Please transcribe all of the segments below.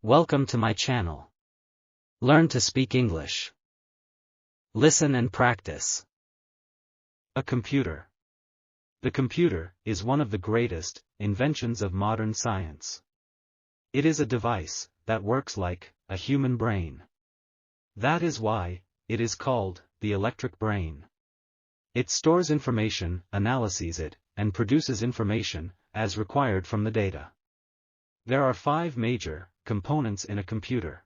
Welcome to my channel. Learn to speak English. Listen and practice. A computer. The computer is one of the greatest inventions of modern science. It is a device that works like a human brain. That is why it is called the electric brain. It stores information, analyzes it, and produces information as required from the data. There are 5 major components in a computer.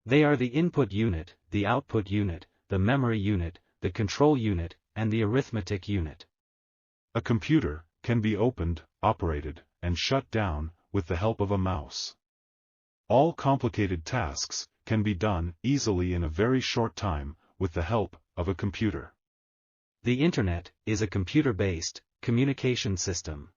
They are the input unit, the output unit, the memory unit, the control unit, and the arithmetic unit. A computer can be opened, operated, and shut down with the help of a mouse. All complicated tasks can be done easily in a very short time with the help of a computer. The Internet is a computer-based communication system.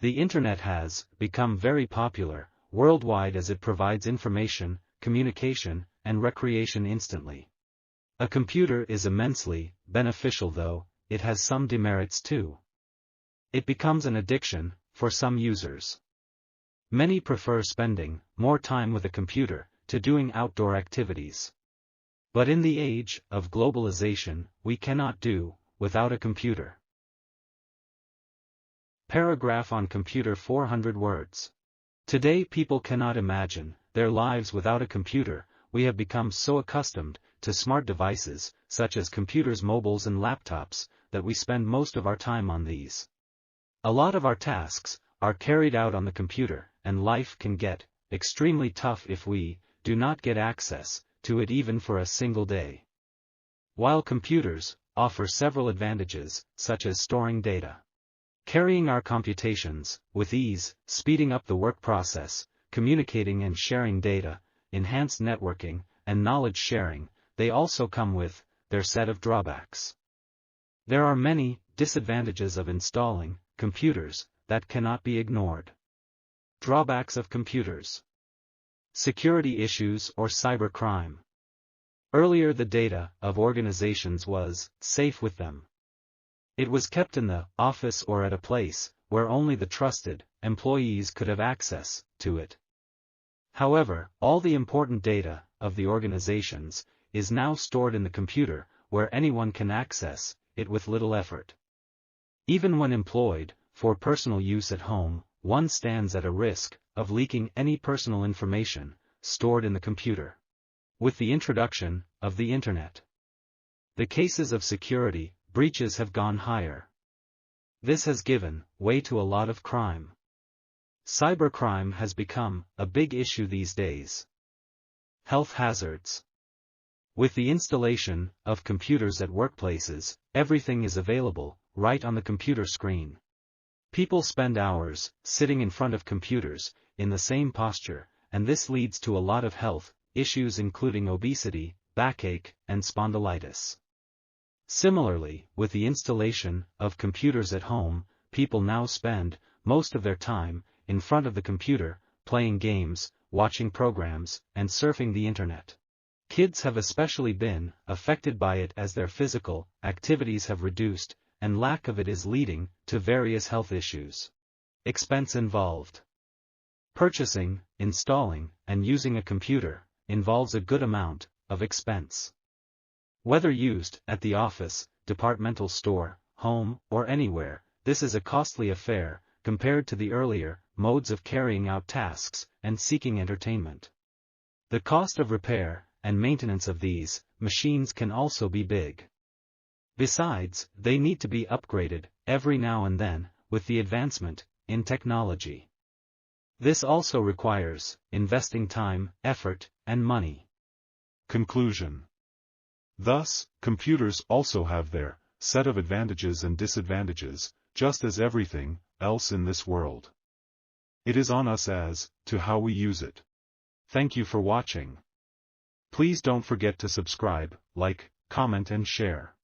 The Internet has become very popular worldwide as it provides information, communication, and recreation instantly. A computer is immensely beneficial, though it has some demerits too. It becomes an addiction for some users. Many prefer spending more time with a computer to doing outdoor activities. But in the age of globalization, we cannot do without a computer. Paragraph on computer: 400 words. Today people cannot imagine their lives without a computer. We have become so accustomed to smart devices, such as computers, mobiles and laptops, that we spend most of our time on these. A lot of our tasks are carried out on the computer, and life can get extremely tough if we do not get access to it even for a single day. While computers offer several advantages, such as storing data, carrying our computations with ease, speeding up the work process, communicating and sharing data, enhanced networking, and knowledge sharing, they also come with their set of drawbacks. There are many disadvantages of installing computers that cannot be ignored. Drawbacks of computers: security issues or cybercrime. Earlier, the data of organizations was safe with them. It was kept in the office or at a place where only the trusted employees could have access to it. However, all the important data of the organizations is now stored in the computer, where anyone can access it with little effort. Even when employed for personal use at home, one stands at a risk of leaking any personal information stored in the computer. With the introduction of the Internet, the cases of security breaches have gone higher. This has given way to a lot of crime. Cybercrime has become a big issue these days. Health hazards. With the installation of computers at workplaces, everything is available right on the computer screen. People spend hours sitting in front of computers in the same posture, and this leads to a lot of health issues including obesity, backache, and spondylitis. Similarly, with the installation of computers at home, people now spend most of their time in front of the computer, playing games, watching programs, and surfing the Internet. Kids have especially been affected by it as their physical activities have reduced, and lack of it is leading to various health issues. Expense involved. Purchasing, installing, and using a computer involves a good amount of expense. Whether used at the office, departmental store, home, or anywhere, this is a costly affair compared to the earlier modes of carrying out tasks and seeking entertainment. The cost of repair and maintenance of these machines can also be big. Besides, they need to be upgraded every now and then with the advancement in technology. This also requires investing time, effort, and money. Conclusion. Thus, computers also have their set of advantages and disadvantages, just as everything else in this world. It is on us as to how we use it. Thank you for watching. Please don't forget to subscribe, like, comment and share.